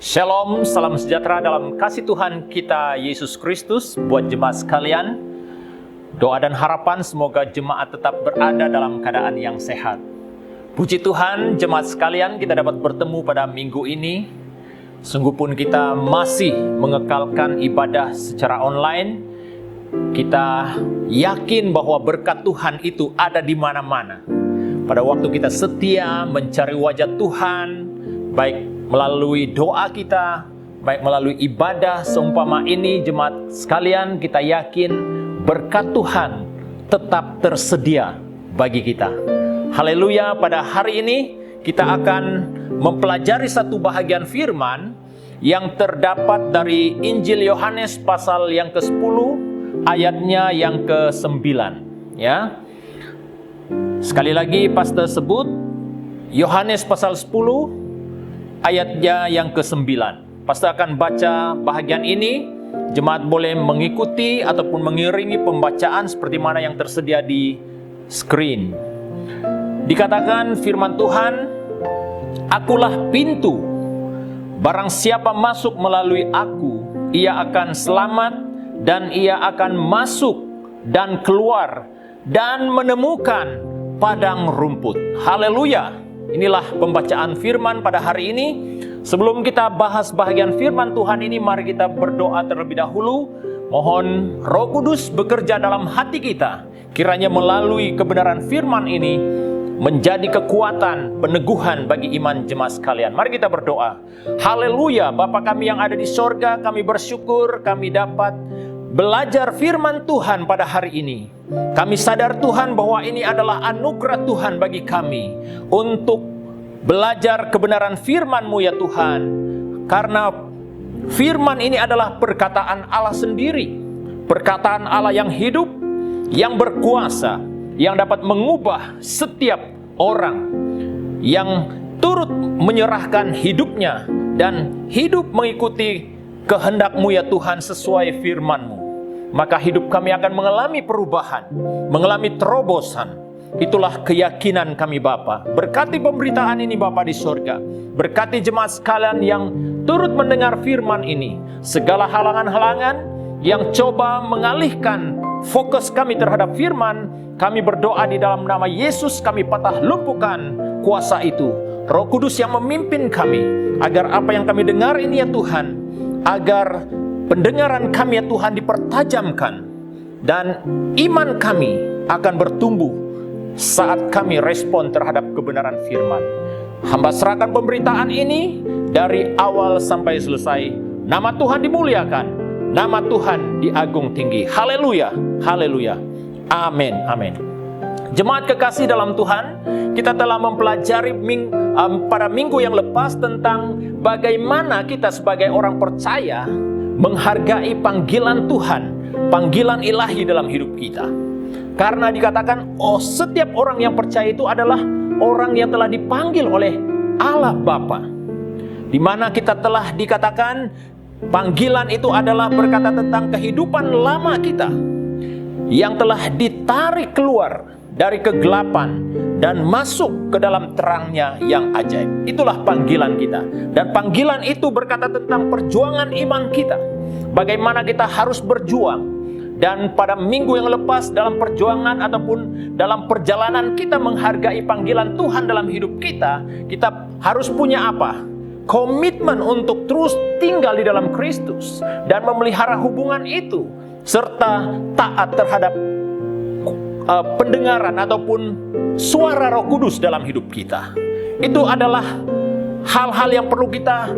Shalom, salam sejahtera dalam kasih Tuhan kita Yesus Kristus buat jemaat sekalian. Doa dan harapan semoga jemaat tetap berada dalam keadaan yang sehat. Puji Tuhan, jemaat sekalian, kita dapat bertemu pada minggu ini. Sungguh pun kita masih mengekalkan ibadah secara online. Kita yakin bahwa berkat Tuhan itu ada di mana-mana. Pada waktu kita setia mencari wajah Tuhan, baik melalui doa kita, baik melalui ibadah seumpama ini, jemaat sekalian, kita yakin berkat Tuhan tetap tersedia bagi kita. Haleluya, pada hari ini kita akan mempelajari satu bahagian firman yang terdapat dari Injil Yohanes pasal yang ke-10 ayatnya yang ke-9, ya. Sekali lagi pastor sebut Yohanes pasal 10 ayatnya yang ke-9. Pastor akan baca bahagian ini. Jemaat boleh mengikuti ataupun mengiringi pembacaan seperti mana yang tersedia di screen. Dikatakan firman Tuhan, "Akulah pintu. Barang siapa masuk melalui aku, ia akan selamat dan ia akan masuk dan keluar dan menemukan padang rumput." Haleluya. Inilah pembacaan firman pada hari ini. Sebelum kita bahas bahagian firman Tuhan ini, mari kita berdoa terlebih dahulu. Mohon Roh Kudus bekerja dalam hati kita. Kiranya melalui kebenaran firman ini menjadi kekuatan, peneguhan bagi iman jemaat sekalian. Mari kita berdoa. Haleluya, Bapa kami yang ada di sorga, kami bersyukur kami dapat belajar firman Tuhan pada hari ini. Kami sadar Tuhan bahwa ini adalah anugerah Tuhan bagi kami untuk belajar kebenaran firman-Mu ya Tuhan. Karena firman ini adalah perkataan Allah sendiri. Perkataan Allah yang hidup, yang berkuasa, yang dapat mengubah setiap orang yang turut menyerahkan hidupnya dan hidup mengikuti kehendak-Mu ya Tuhan sesuai firman-Mu. Maka hidup kami akan mengalami perubahan, mengalami terobosan. Itulah keyakinan kami Bapa. Berkati pemberitaan ini Bapa di surga. Berkati jemaat sekalian yang turut mendengar firman ini. Segala halangan-halangan yang coba mengalihkan fokus kami terhadap firman, kami berdoa di dalam nama Yesus, kami patah lumpuhkan kuasa itu. Roh Kudus yang memimpin kami, agar apa yang kami dengar ini ya Tuhan, agar pendengaran kami ya Tuhan dipertajamkan, dan iman kami akan bertumbuh saat kami respon terhadap kebenaran firman. Hamba serahkan pemberitaan ini dari awal sampai selesai. Nama Tuhan dimuliakan, nama Tuhan diagung tinggi. Haleluya, haleluya, amin, amin. Jemaat kekasih dalam Tuhan, kita telah mempelajari pada minggu yang lepas tentang bagaimana kita sebagai orang percaya menghargai panggilan Tuhan, panggilan ilahi dalam hidup kita. Karena dikatakan, setiap orang yang percaya itu adalah orang yang telah dipanggil oleh Allah Bapa. Di mana kita telah dikatakan, panggilan itu adalah berkata tentang kehidupan lama kita yang telah ditarik keluar dari kegelapan dan masuk ke dalam terangnya yang ajaib. Itulah panggilan kita. Dan panggilan itu berkata tentang perjuangan iman kita. Bagaimana kita harus berjuang. Dan pada minggu yang lepas dalam perjuangan ataupun dalam perjalanan kita menghargai panggilan Tuhan dalam hidup kita, kita harus punya apa? Komitmen untuk terus tinggal di dalam Kristus dan memelihara hubungan itu, serta taat terhadap pendengaran ataupun suara Roh Kudus dalam hidup kita. Itu adalah hal-hal yang perlu kita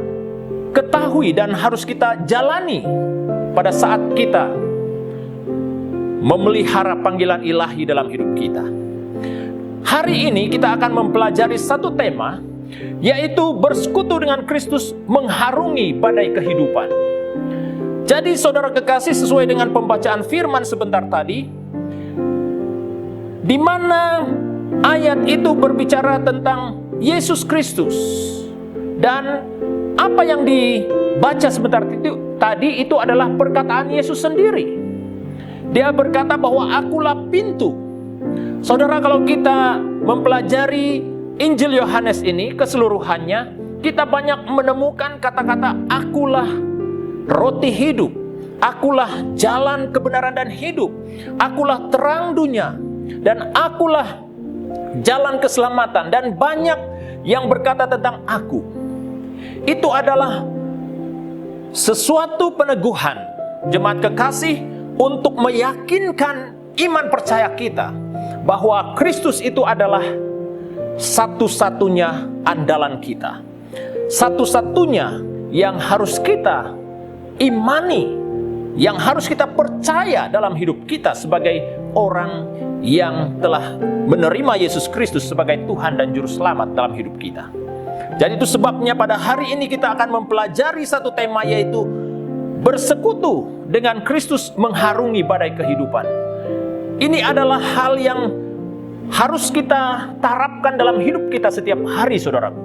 ketahui dan harus kita jalani pada saat kita memelihara panggilan ilahi dalam hidup kita. Hari ini kita akan mempelajari satu tema, yaitu bersekutu dengan Kristus mengharungi badai kehidupan. Jadi saudara kekasih, sesuai dengan pembacaan firman sebentar tadi, di mana ayat itu berbicara tentang Yesus Kristus, dan apa yang dibaca sebentar itu tadi itu adalah perkataan Yesus sendiri. Dia berkata bahwa akulah pintu. Saudara, kalau kita mempelajari Injil Yohanes ini keseluruhannya, kita banyak menemukan kata-kata akulah roti hidup, akulah jalan kebenaran dan hidup, akulah terang dunia, dan akulah jalan keselamatan, dan banyak yang berkata tentang aku. Itu adalah sesuatu peneguhan jemaat kekasih untuk meyakinkan iman percaya kita bahwa Kristus itu adalah satu-satunya andalan kita, satu-satunya yang harus kita imani, yang harus kita percaya dalam hidup kita sebagai orang yang telah menerima Yesus Kristus sebagai Tuhan dan Juru Selamat dalam hidup kita. Jadi itu sebabnya pada hari ini kita akan mempelajari satu tema, yaitu bersekutu dengan Kristus mengharungi badai kehidupan. Ini adalah hal yang harus kita terapkan dalam hidup kita setiap hari, saudaraku.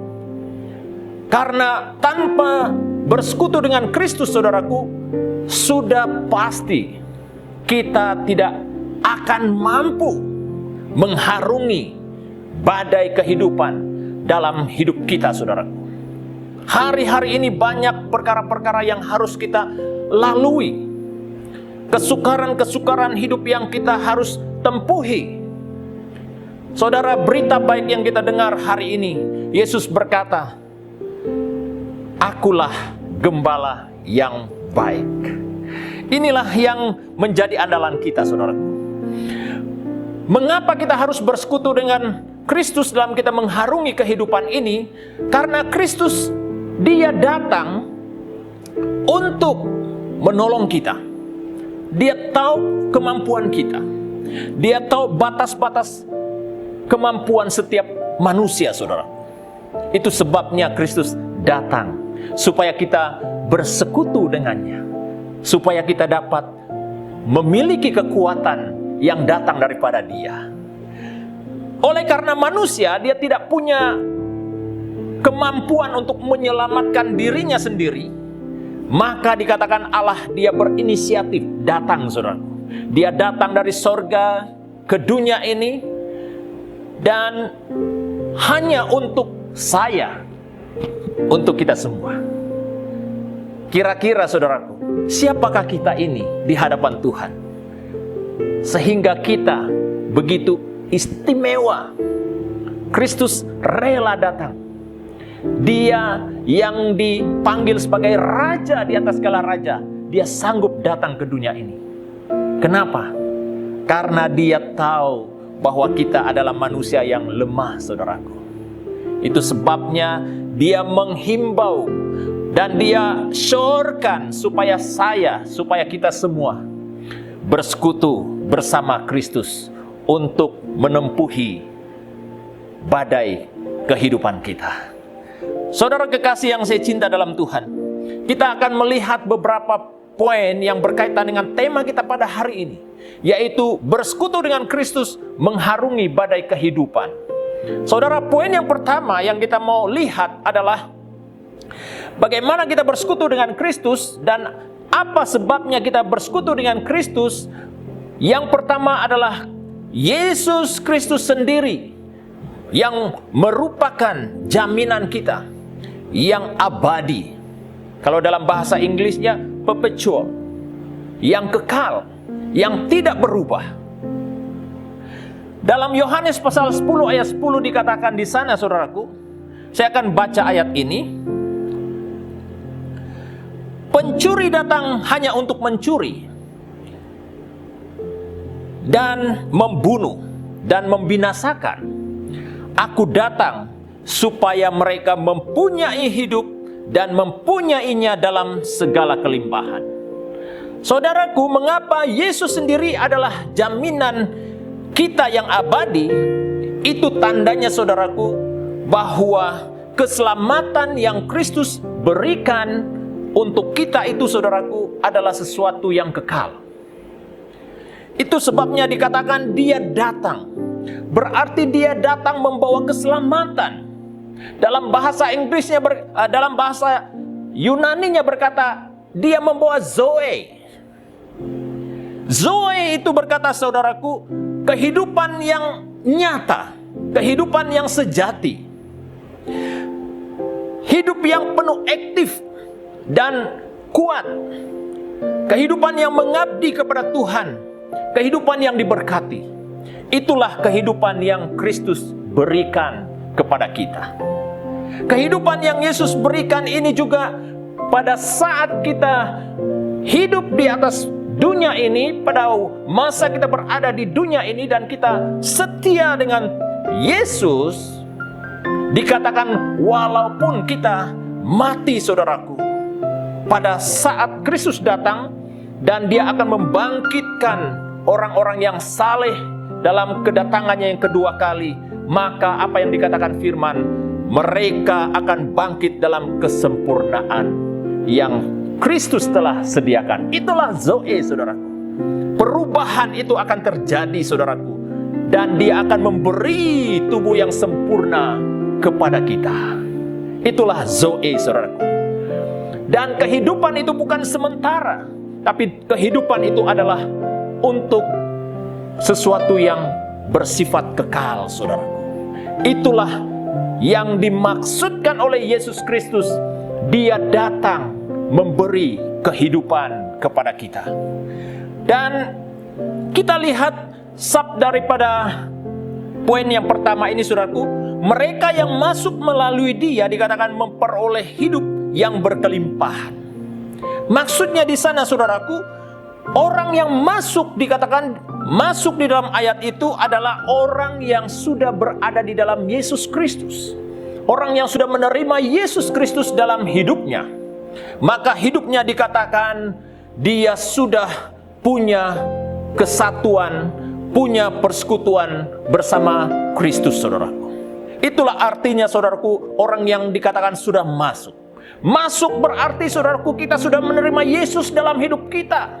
Karena tanpa bersekutu dengan Kristus, saudaraku, sudah pasti kita tidak akan mampu mengharungi badai kehidupan dalam hidup kita, saudaraku. Hari-hari ini banyak perkara-perkara yang harus kita lalui, kesukaran-kesukaran hidup yang kita harus tempuhi. Saudara, berita baik yang kita dengar hari ini, Yesus berkata, akulah gembala yang baik. Inilah yang menjadi andalan kita, saudaraku. Mengapa kita harus bersekutu dengan Kristus dalam kita mengharungi kehidupan ini? Karena Kristus, Dia datang untuk menolong kita. Dia tahu kemampuan kita. Dia tahu batas-batas kemampuan setiap manusia, saudara. Itu sebabnya Kristus datang, supaya kita bersekutu dengannya, supaya kita dapat memiliki kekuatan yang datang daripada Dia. Oleh karena manusia, dia tidak punya kemampuan untuk menyelamatkan dirinya sendiri, maka dikatakan Allah, Dia berinisiatif datang, saudara. Dia datang dari sorga ke dunia ini, dan hanya untuk saya, untuk kita semua. Kira-kira, saudaraku, siapakah kita ini di hadapan Tuhan, sehingga kita begitu istimewa? Kristus rela datang. Dia yang dipanggil sebagai raja di atas segala raja, Dia sanggup datang ke dunia ini. Kenapa? Karena Dia tahu bahwa kita adalah manusia yang lemah, saudaraku. Itu sebabnya Dia menghimbau dan Dia syorkan supaya supaya kita semua bersekutu bersama Kristus untuk menempuhi badai kehidupan kita. Saudara kekasih yang saya cinta dalam Tuhan, kita akan melihat beberapa poin yang berkaitan dengan tema kita pada hari ini, yaitu bersekutu dengan Kristus mengharungi badai kehidupan. Saudara, poin yang pertama yang kita mau lihat adalah bagaimana kita bersekutu dengan Kristus dan apa sebabnya kita bersekutu dengan Kristus. Yang pertama adalah Yesus Kristus sendiri yang merupakan jaminan kita yang abadi. Kalau dalam bahasa Inggrisnya perpetual, yang kekal, yang tidak berubah. Dalam Yohanes pasal 10 ayat 10 dikatakan di sana, saudaraku, saya akan baca ayat ini. Pencuri datang hanya untuk mencuri dan membunuh dan membinasakan. Aku datang supaya mereka mempunyai hidup dan mempunyainya dalam segala kelimpahan. Saudaraku, mengapa Yesus sendiri adalah jaminan kita yang abadi? Itu tandanya, saudaraku, bahwa keselamatan yang Kristus berikan untuk kita itu, saudaraku, adalah sesuatu yang kekal. Itu sebabnya dikatakan Dia datang. Berarti Dia datang membawa keselamatan. Dalam bahasa Inggrisnya, dalam bahasa Yunaninya berkata, Dia membawa Zoe. Zoe itu berkata, saudaraku, kehidupan yang nyata, kehidupan yang sejati. hidup yang penuh aktif dan kuat, kehidupan yang mengabdi kepada Tuhan, kehidupan yang diberkati. Itulah kehidupan yang Kristus berikan kepada kita. Kehidupan yang Yesus berikan ini juga pada saat kita hidup di atas dunia ini, pada masa kita berada di dunia ini dan kita setia dengan Yesus, dikatakan walaupun kita mati, saudaraku, pada saat Kristus datang dan Dia akan membangkitkan orang-orang yang saleh dalam kedatangannya yang kedua kali, maka apa yang dikatakan firman, mereka akan bangkit dalam kesempurnaan yang Kristus telah sediakan. Itulah Zoe, saudaraku. Perubahan itu akan terjadi, saudaraku, dan Dia akan memberi tubuh yang sempurna kepada kita. Itulah Zoe, saudaraku. Dan kehidupan itu bukan sementara, tapi kehidupan itu adalah untuk sesuatu yang bersifat kekal, saudaraku. Itulah yang dimaksudkan oleh Yesus Kristus. Dia datang memberi kehidupan kepada kita. Dan kita lihat daripada poin yang pertama ini, saudaraku, mereka yang masuk melalui Dia dikatakan memperoleh hidup yang berkelimpahan. Maksudnya di sana, saudaraku, orang yang masuk dikatakan masuk di dalam ayat itu adalah orang yang sudah berada di dalam Yesus Kristus. Orang yang sudah menerima Yesus Kristus dalam hidupnya. Maka hidupnya dikatakan dia sudah punya kesatuan, punya persekutuan bersama Kristus, saudaraku. Itulah artinya, saudaraku, orang yang dikatakan sudah masuk. Masuk berarti, saudaraku, kita sudah menerima Yesus dalam hidup kita.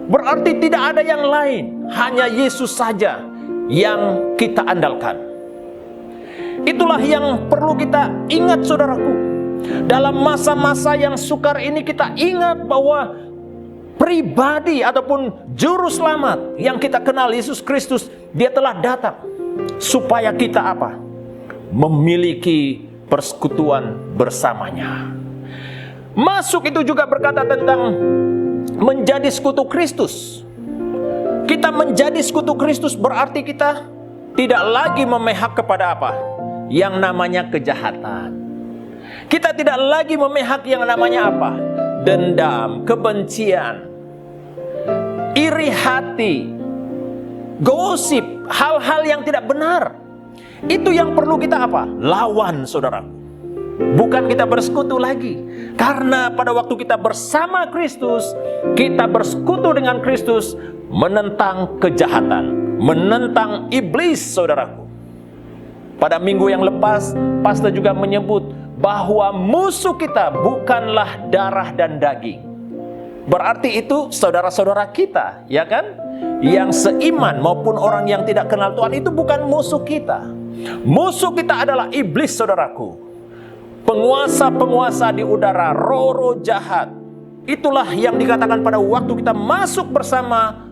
Berarti tidak ada yang lain, hanya Yesus saja yang kita andalkan. Itulah yang perlu kita ingat, saudaraku. Dalam masa-masa yang sukar ini kita ingat bahwa pribadi ataupun juru selamat yang kita kenal, Yesus Kristus, Dia telah datang supaya kita apa? Memiliki persekutuan bersamanya. Masuk itu juga berkata tentang menjadi sekutu Kristus. Kita menjadi sekutu Kristus berarti kita tidak lagi memihak kepada apa? Yang namanya kejahatan. Kita tidak lagi memihak yang namanya apa? Dendam, kebencian, iri hati, gosip, hal-hal yang tidak benar. Itu yang perlu kita apa? Lawan, saudara. Bukan kita bersekutu lagi. Karena pada waktu kita bersama Kristus, kita bersekutu dengan Kristus, menentang kejahatan, menentang iblis, saudaraku. Pada minggu yang lepas, pastor juga menyebut bahwa musuh kita bukanlah darah dan daging. Berarti itu saudara-saudara kita, ya kan? Yang seiman maupun orang yang tidak kenal Tuhan, itu bukan musuh kita. Musuh kita adalah iblis, saudaraku. Penguasa-penguasa di udara, roh-roh jahat. Itulah yang dikatakan pada waktu kita masuk bersama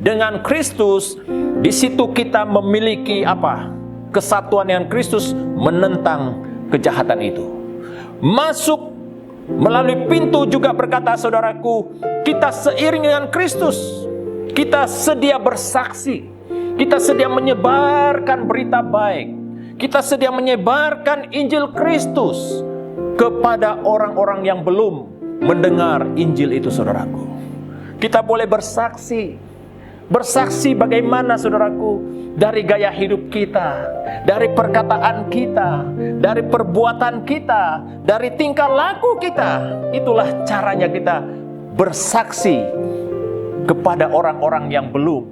dengan Kristus. Di situ kita memiliki apa? Kesatuan dengan Kristus, menentang kejahatan itu. Masuk melalui pintu juga berkata, saudaraku, kita seiring dengan Kristus. Kita sedia bersaksi. Kita sedia menyebarkan berita baik. Kita sedia menyebarkan Injil Kristus kepada orang-orang yang belum mendengar Injil itu, saudaraku. Kita boleh bersaksi. Bersaksi bagaimana, saudaraku, dari gaya hidup kita, dari perkataan kita, dari perbuatan kita, dari tingkah laku kita. Itulah caranya kita bersaksi kepada orang-orang yang belum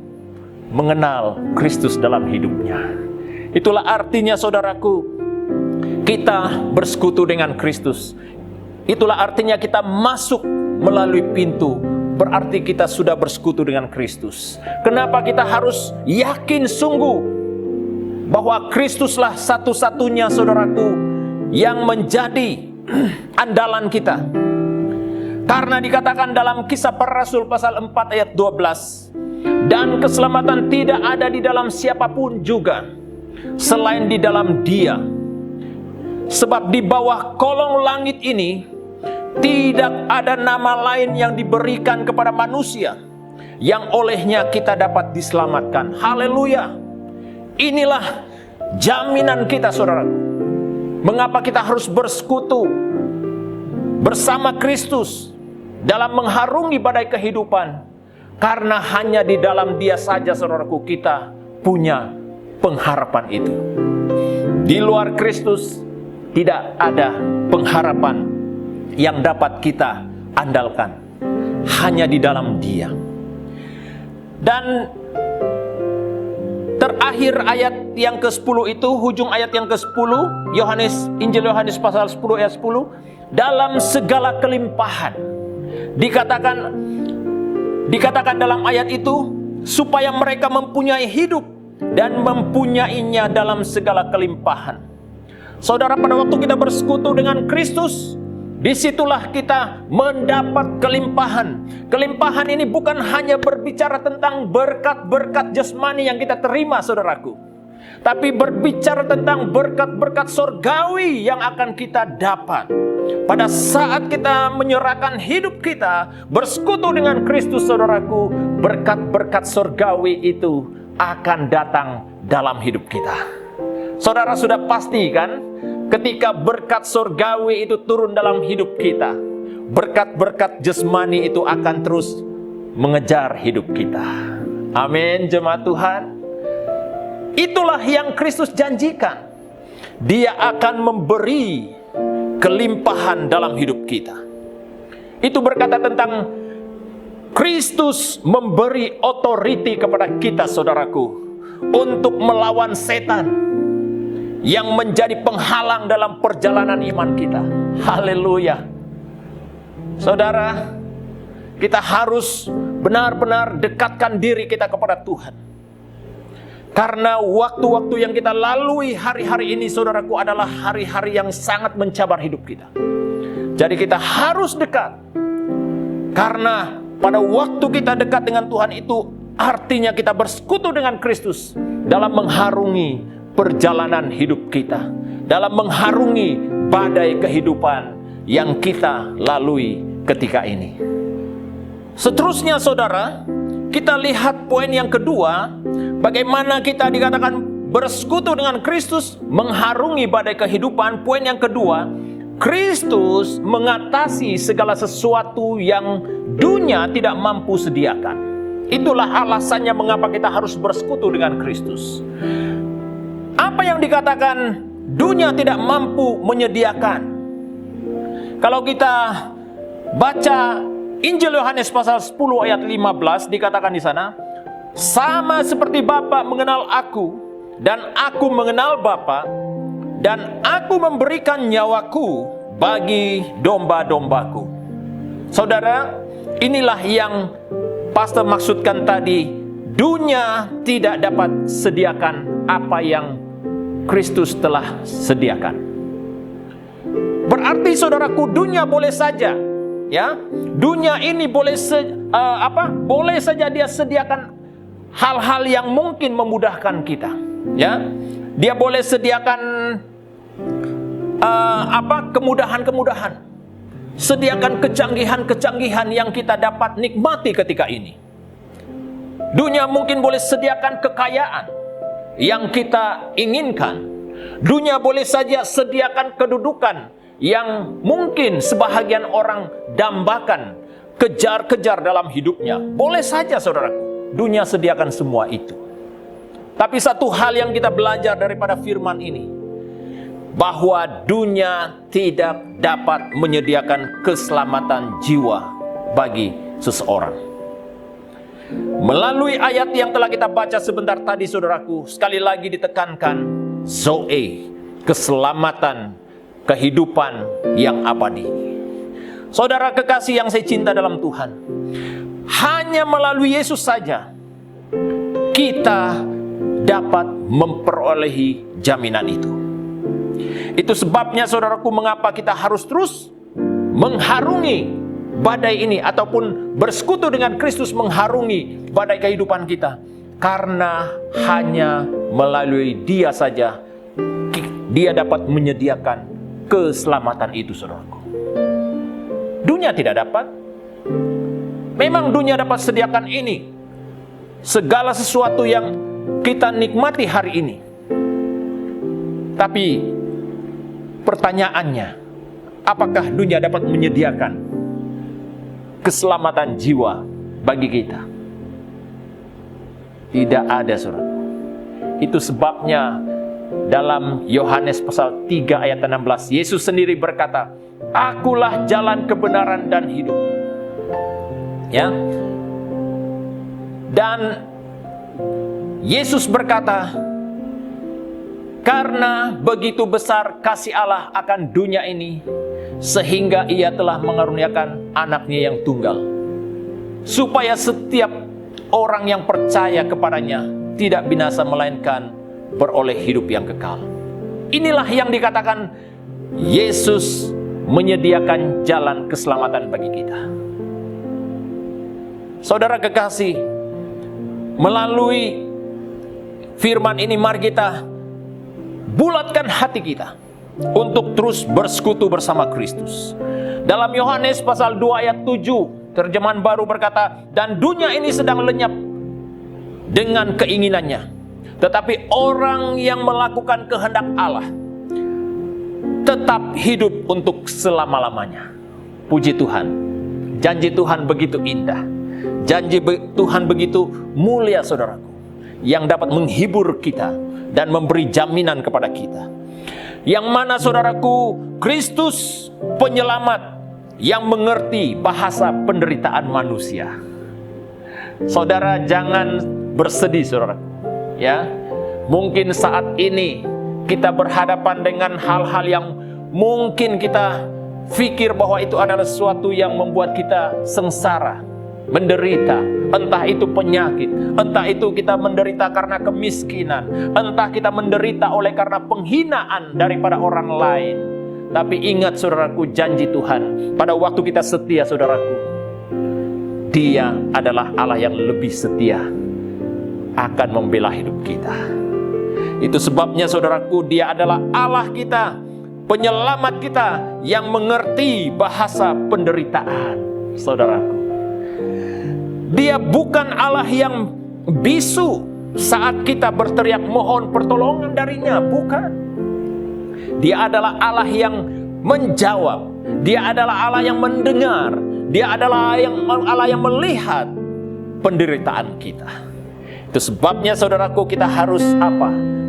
mengenal Kristus dalam hidupnya. Itulah artinya, saudaraku, kita bersekutu dengan Kristus. Itulah artinya kita masuk melalui pintu. Berarti kita sudah bersekutu dengan Kristus. Kenapa kita harus yakin sungguh bahwa Kristuslah satu-satunya, saudaraku, yang menjadi andalan kita. Karena dikatakan dalam Kisah Para Rasul pasal 4 ayat 12, dan keselamatan tidak ada di dalam siapapun juga selain di dalam Dia. Sebab di bawah kolong langit ini tidak ada nama lain yang diberikan kepada manusia yang olehnya kita dapat diselamatkan. Haleluya. Inilah jaminan kita, saudaraku. Mengapa kita harus bersekutu bersama Kristus dalam mengharungi badai kehidupan? Karena hanya di dalam Dia saja, saudaraku, kita punya pengharapan itu. Di luar Kristus tidak ada pengharapan yang dapat kita andalkan. Hanya di dalam Dia. Dan terakhir ayat yang ke-10 itu, hujung ayat yang ke-10, Injil Yohanes pasal 10 ayat 10, dalam segala kelimpahan. Dikatakan dalam ayat itu, supaya mereka mempunyai hidup dan mempunyainya dalam segala kelimpahan. Saudara, pada waktu kita bersekutu dengan Kristus, disitulah kita mendapat kelimpahan. Kelimpahan ini bukan hanya berbicara tentang berkat-berkat jasmani yang kita terima, saudaraku, tapi berbicara tentang berkat-berkat surgawi yang akan kita dapat pada saat kita menyerahkan hidup kita bersekutu dengan Kristus, saudaraku. Berkat-berkat surgawi itu akan datang dalam hidup kita. Saudara sudah pasti kan, ketika berkat surgawi itu turun dalam hidup kita, berkat-berkat jasmani itu akan terus mengejar hidup kita. Amin, jemaat Tuhan. Itulah yang Kristus janjikan. Dia akan memberi kelimpahan dalam hidup kita. Itu berkata tentang Kristus memberi otoriti kepada kita, saudaraku, untuk melawan setan yang menjadi penghalang dalam perjalanan iman kita. Haleluya. Saudara, kita harus benar-benar dekatkan diri kita kepada Tuhan. Karena waktu-waktu yang kita lalui hari-hari ini, saudaraku, adalah hari-hari yang sangat mencabar hidup kita. Jadi kita harus dekat. Karena pada waktu kita dekat dengan Tuhan itu, artinya kita bersekutu dengan Kristus dalam mengharungi perjalanan hidup kita, dalam mengharungi badai kehidupan yang kita lalui ketika ini. Seterusnya, saudara, kita lihat poin yang kedua, bagaimana kita dikatakan bersekutu dengan Kristus mengharungi badai kehidupan. Poin yang kedua, Kristus mengatasi segala sesuatu yang dunia tidak mampu sediakan. Itulah alasannya mengapa kita harus bersekutu dengan Kristus. Apa yang dikatakan dunia tidak mampu menyediakan? Kalau kita baca Injil Yohanes pasal 10 ayat 15, dikatakan di sana, sama seperti Bapa mengenal aku dan aku mengenal Bapa, dan aku memberikan nyawaku bagi domba-dombaku. Saudara, inilah yang pastor maksudkan tadi. Dunia tidak dapat sediakan apa yang Kristus telah sediakan. Berarti, saudaraku, dunia boleh saja, ya, dunia ini boleh saja dia sediakan hal-hal yang mungkin memudahkan kita, ya. Dia boleh sediakan kemudahan-kemudahan, sediakan kecanggihan-kecanggihan yang kita dapat nikmati ketika ini. Dunia mungkin boleh sediakan kekayaan yang kita inginkan. Dunia boleh saja sediakan kedudukan yang mungkin sebahagian orang dambakan, kejar-kejar dalam hidupnya. Boleh saja, saudaraku, dunia sediakan semua itu. Tapi satu hal yang kita belajar daripada firman ini, bahwa dunia tidak dapat menyediakan keselamatan jiwa bagi seseorang. Melalui ayat yang telah kita baca sebentar tadi, saudaraku, sekali lagi ditekankan Zoe, keselamatan, kehidupan yang abadi. Saudara kekasih yang saya cinta dalam Tuhan, hanya melalui Yesus saja kita dapat memperolehi jaminan itu. Itu sebabnya, saudaraku, mengapa kita harus terus mengharungi badai ini, ataupun bersekutu dengan Kristus mengharungi badai kehidupan kita. Karena hanya melalui Dia saja Dia dapat menyediakan keselamatan itu, saudaraku. Dunia tidak dapat. Memang dunia dapat sediakan ini, segala sesuatu yang kita nikmati hari ini. Tapi pertanyaannya, apakah dunia dapat menyediakan keselamatan jiwa bagi kita? Tidak ada, saudara. Itu sebabnya dalam Yohanes pasal 3 ayat 16, Yesus sendiri berkata, "Akulah jalan, kebenaran, dan hidup." Ya. Dan Yesus berkata, "Karena begitu besar kasih Allah akan dunia ini, sehingga Ia telah mengaruniakan anaknya yang tunggal, supaya setiap orang yang percaya kepadanya tidak binasa, melainkan beroleh hidup yang kekal." Inilah yang dikatakan Yesus menyediakan jalan keselamatan bagi kita. Saudara kekasih, melalui firman ini mari kita bulatkan hati kita untuk terus bersekutu bersama Kristus. Dalam Yohanes pasal 2 ayat 7, terjemahan baru berkata, "Dan dunia ini sedang lenyap dengan keinginannya, tetapi orang yang melakukan kehendak Allah tetap hidup untuk selama-lamanya." Puji Tuhan, janji Tuhan begitu indah. Janji Tuhan begitu mulia, saudaraku, yang dapat menghibur kita dan memberi jaminan kepada kita. Yang mana, saudaraku, Kristus penyelamat yang mengerti bahasa penderitaan manusia. Saudara, jangan bersedih, saudaraku. Ya, mungkin saat ini kita berhadapan dengan hal-hal yang mungkin kita pikir bahwa itu adalah sesuatu yang membuat kita sengsara, menderita, entah itu penyakit, entah itu kita menderita karena kemiskinan, entah kita menderita oleh karena penghinaan daripada orang lain. Tapi ingat, saudaraku, janji Tuhan pada waktu kita setia, saudaraku, Dia adalah Allah yang lebih setia, akan membela hidup kita. Itu sebabnya, saudaraku, Dia adalah Allah kita, penyelamat kita, yang mengerti bahasa penderitaan, saudaraku. Dia bukan Allah yang bisu saat kita berteriak mohon pertolongan darinya, bukan. Dia adalah Allah yang menjawab. Dia adalah Allah yang mendengar. Dia adalah Allah yang melihat penderitaan kita. Itu sebabnya, saudaraku, kita harus apa?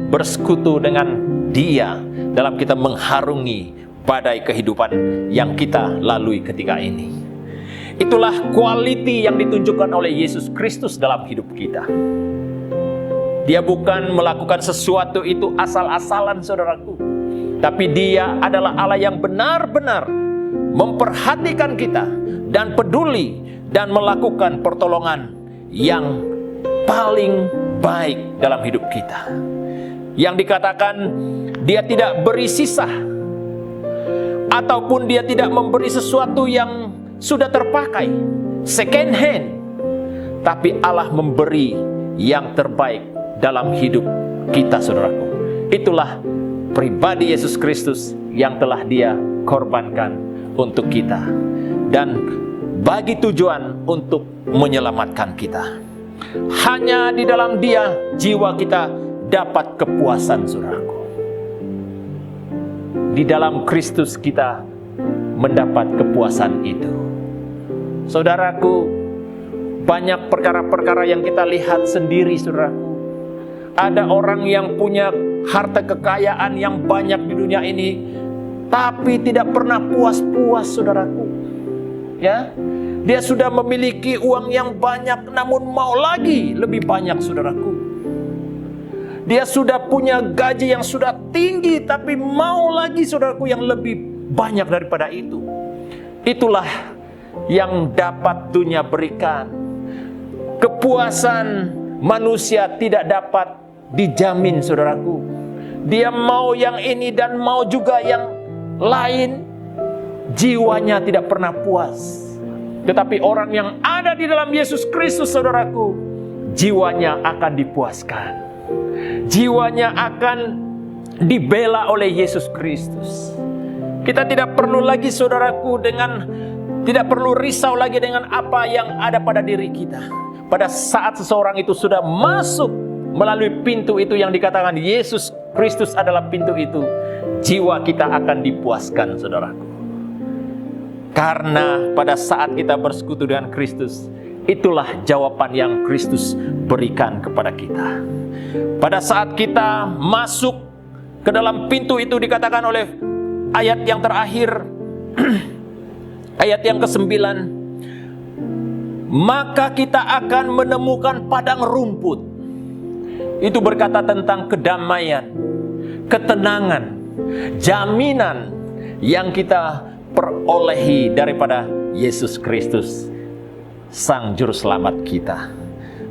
Bersekutu dengan Dia dalam kita mengharungi badai kehidupan yang kita lalui ketika ini. Itulah quality yang ditunjukkan oleh Yesus Kristus dalam hidup kita. Dia bukan melakukan sesuatu itu asal-asalan, saudaraku. Tapi Dia adalah Allah yang benar-benar memperhatikan kita dan peduli dan melakukan pertolongan yang paling baik dalam hidup kita. Yang dikatakan Dia tidak beri sisa, ataupun Dia tidak memberi sesuatu yang sudah terpakai, second hand. Tapi Allah memberi yang terbaik dalam hidup kita, saudaraku. Itulah pribadi Yesus Kristus yang telah Dia korbankan untuk kita, dan bagi tujuan untuk menyelamatkan kita. Hanya di dalam Dia jiwa kita dapat kepuasan, saudaraku. Di dalam Kristus kita mendapat kepuasan itu. Saudaraku, banyak perkara-perkara yang kita lihat sendiri, saudaraku. Ada orang yang punya harta kekayaan yang banyak di dunia ini, tapi tidak pernah puas-puas, saudaraku. Ya, dia sudah memiliki uang yang banyak, namun mau lagi lebih banyak, saudaraku. Dia sudah punya gaji yang sudah tinggi, tapi mau lagi, saudaraku, yang lebih banyak daripada itu. Itulah yang dapat dunia berikan. Kepuasan manusia tidak dapat dijamin, saudaraku. Dia mau yang ini dan mau juga yang lain. Jiwanya tidak pernah puas. Tetapi orang yang ada di dalam Yesus Kristus, saudaraku, jiwanya akan dipuaskan. Jiwanya akan dibela oleh Yesus Kristus. Kita tidak perlu lagi, saudaraku, tidak perlu risau lagi dengan apa yang ada pada diri kita. Pada saat seseorang itu sudah masuk melalui pintu itu yang dikatakan Yesus Kristus adalah pintu itu, jiwa kita akan dipuaskan, saudaraku. Karena pada saat kita bersekutu dengan Kristus, itulah jawaban yang Kristus berikan kepada kita. Pada saat kita masuk ke dalam pintu itu, dikatakan oleh ayat yang terakhir, ayat yang ke-9, maka kita akan menemukan padang rumput. Itu berkata tentang kedamaian, ketenangan, jaminan yang kita perolehi daripada Yesus Kristus, Sang Juru Selamat kita.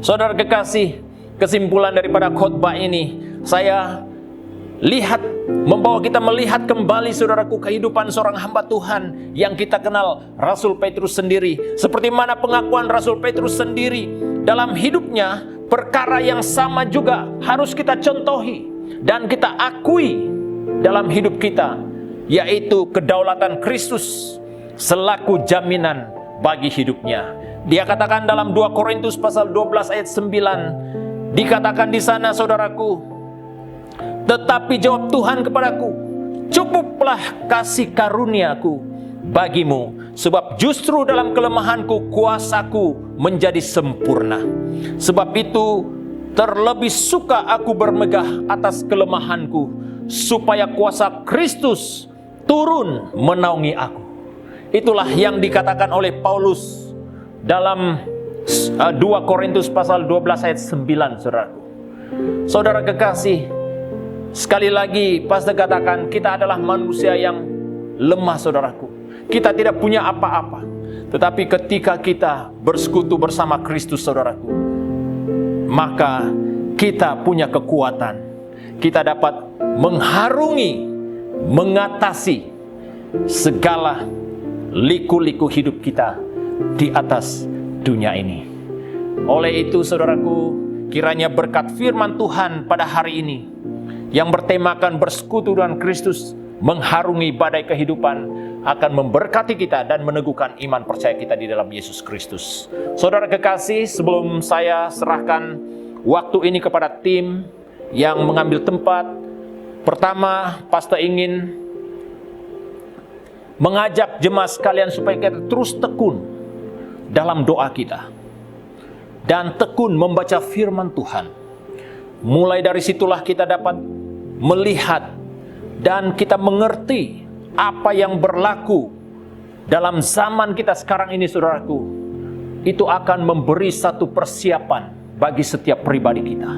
Saudara kekasih, kesimpulan daripada khotbah ini, saya lihat, membawa kita melihat kembali, saudaraku, kehidupan seorang hamba Tuhan yang kita kenal, Rasul Petrus sendiri. Seperti mana pengakuan Rasul Petrus sendiri dalam hidupnya, perkara yang sama juga harus kita contohi dan kita akui dalam hidup kita, yaitu kedaulatan Kristus selaku jaminan bagi hidupnya. Dia katakan dalam 2 Korintus pasal 12 ayat 9, dikatakan di sana, saudaraku, tetapi jawab Tuhan kepadaku, cukuplah kasih karuniaku bagimu, sebab justru dalam kelemahanku kuasaku menjadi sempurna. Sebab itu terlebih suka aku bermegah atas kelemahanku, supaya kuasa Kristus turun menaungi aku. Itulah yang dikatakan oleh Paulus dalam 2 Korintus pasal 12 ayat 9, saudaraku. Saudara kekasih, sekali lagi pastor katakan, kita adalah manusia yang lemah, saudaraku. Kita tidak punya apa-apa. Tetapi ketika kita bersekutu bersama Kristus, saudaraku, maka kita punya kekuatan. Kita dapat mengharungi, mengatasi segala liku-liku hidup kita di atas dunia ini. Oleh itu, saudaraku, kiranya berkat firman Tuhan pada hari ini yang bertemakan bersekutu dengan Kristus, mengharungi badai kehidupan, akan memberkati kita dan meneguhkan iman percaya kita di dalam Yesus Kristus. Saudara kekasih, sebelum saya serahkan waktu ini kepada tim yang mengambil tempat, pertama, pastor ingin mengajak jemaat sekalian supaya kita terus tekun dalam doa kita dan tekun membaca firman Tuhan. Mulai dari situlah kita dapat melihat dan kita mengerti apa yang berlaku dalam zaman kita sekarang ini, saudaraku. Itu akan memberi satu persiapan bagi setiap pribadi kita.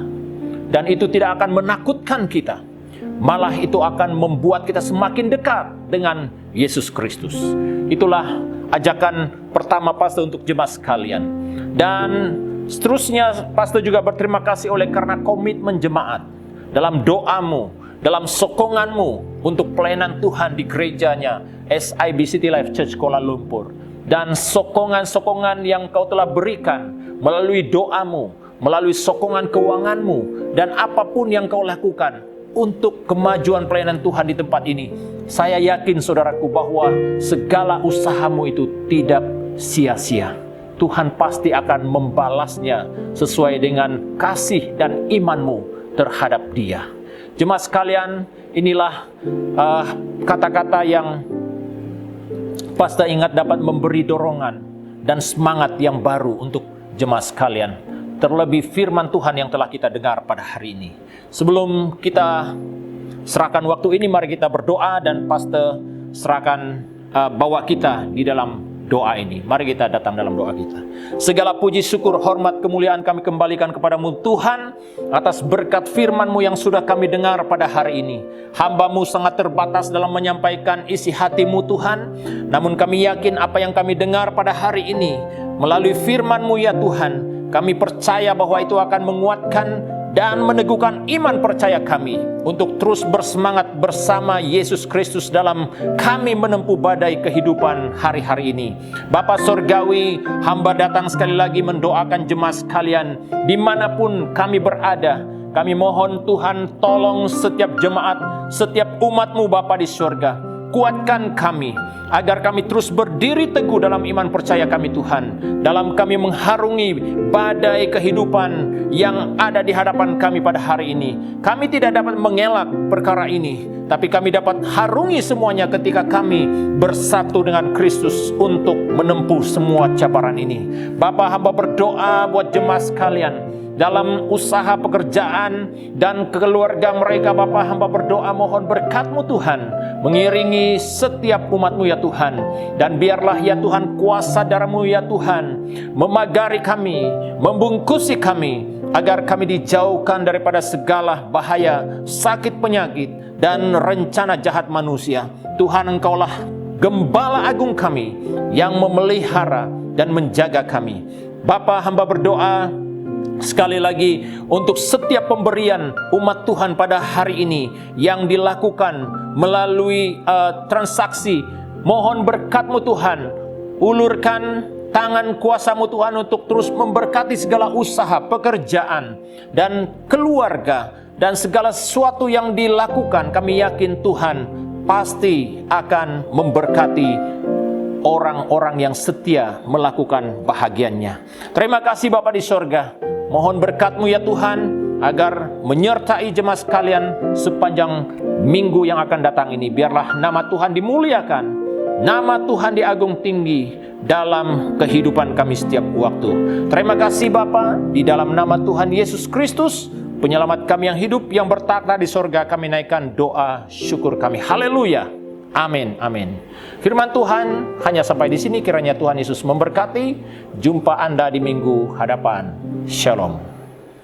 Dan itu tidak akan menakutkan kita. Malah itu akan membuat kita semakin dekat dengan Yesus Kristus. Itulah ajakan pertama pastor untuk jemaat sekalian. Dan seterusnya, pastor juga berterima kasih oleh karena komitmen jemaat dalam doamu, dalam sokonganmu untuk pelayanan Tuhan di gerejanya SIB City Life Church Kuala Lumpur. Dan sokongan-sokongan yang kau telah berikan melalui doamu, melalui sokongan keuanganmu, dan apapun yang kau lakukan untuk kemajuan pelayanan Tuhan di tempat ini. Saya yakin, saudaraku, bahwa segala usahamu itu tidak sia-sia. Tuhan pasti akan membalasnya sesuai dengan kasih dan imanmu terhadap Dia. Jemaat sekalian, inilah kata-kata yang pastor ingat dapat memberi dorongan dan semangat yang baru untuk jemaat sekalian. Terlebih firman Tuhan yang telah kita dengar pada hari ini. Sebelum kita serahkan waktu ini, mari kita berdoa dan pastor serahkan bawa kita di dalam doa ini. Mari kita datang dalam doa kita. Segala puji, syukur, hormat, kemuliaan kami kembalikan kepadamu Tuhan, atas berkat firman-Mu yang sudah kami dengar pada hari ini. Hamba-Mu sangat terbatas dalam menyampaikan isi hati-Mu Tuhan, namun kami yakin apa yang kami dengar pada hari ini melalui firman-Mu ya Tuhan, kami percaya bahwa itu akan menguatkan dan meneguhkan iman percaya kami untuk terus bersemangat bersama Yesus Kristus dalam kami menempuh badai kehidupan hari-hari ini. Bapa Surgawi, hamba datang sekali lagi mendoakan jemaat sekalian dimanapun kami berada. Kami mohon Tuhan tolong setiap jemaat, setiap umat-Mu Bapa di surga. kuatkan kami, agar kami terus berdiri teguh dalam iman percaya kami Tuhan, dalam kami mengharungi badai kehidupan yang ada di hadapan kami pada hari ini. Kami tidak dapat mengelak perkara ini, tapi kami dapat harungi semuanya ketika kami bersatu dengan Kristus untuk menempuh semua cabaran ini. Bapa, hamba berdoa buat jemaat sekalian dalam usaha pekerjaan dan keluarga mereka. Bapa, hamba berdoa mohon berkat-Mu Tuhan mengiringi setiap umat-Mu ya Tuhan. Dan biarlah ya Tuhan kuasa darah-Mu ya Tuhan memagari kami, membungkusi kami, agar kami dijauhkan daripada segala bahaya, sakit, penyakit, dan rencana jahat manusia. Tuhan, Engkaulah Gembala Agung kami yang memelihara dan menjaga kami. Bapa, hamba berdoa sekali lagi untuk setiap pemberian umat Tuhan pada hari ini yang dilakukan melalui transaksi. Mohon berkat-Mu Tuhan, ulurkan tangan kuasa-Mu Tuhan untuk terus memberkati segala usaha, pekerjaan, dan keluarga, dan segala sesuatu yang dilakukan. Kami yakin Tuhan pasti akan memberkati orang-orang yang setia melakukan bahagiannya. Terima kasih Bapa di sorga. Mohon berkat-Mu ya Tuhan, agar menyertai jemaat sekalian sepanjang minggu yang akan datang ini. Biarlah nama Tuhan dimuliakan, nama Tuhan diagung tinggi dalam kehidupan kami setiap waktu. Terima kasih Bapa, di dalam nama Tuhan Yesus Kristus, Penyelamat kami yang hidup, yang bertakhta di sorga, kami naikkan doa syukur kami. Haleluya. Amin, amin. Firman Tuhan hanya sampai di sini. Kiranya Tuhan Yesus memberkati. Jumpa Anda di minggu hadapan. Shalom.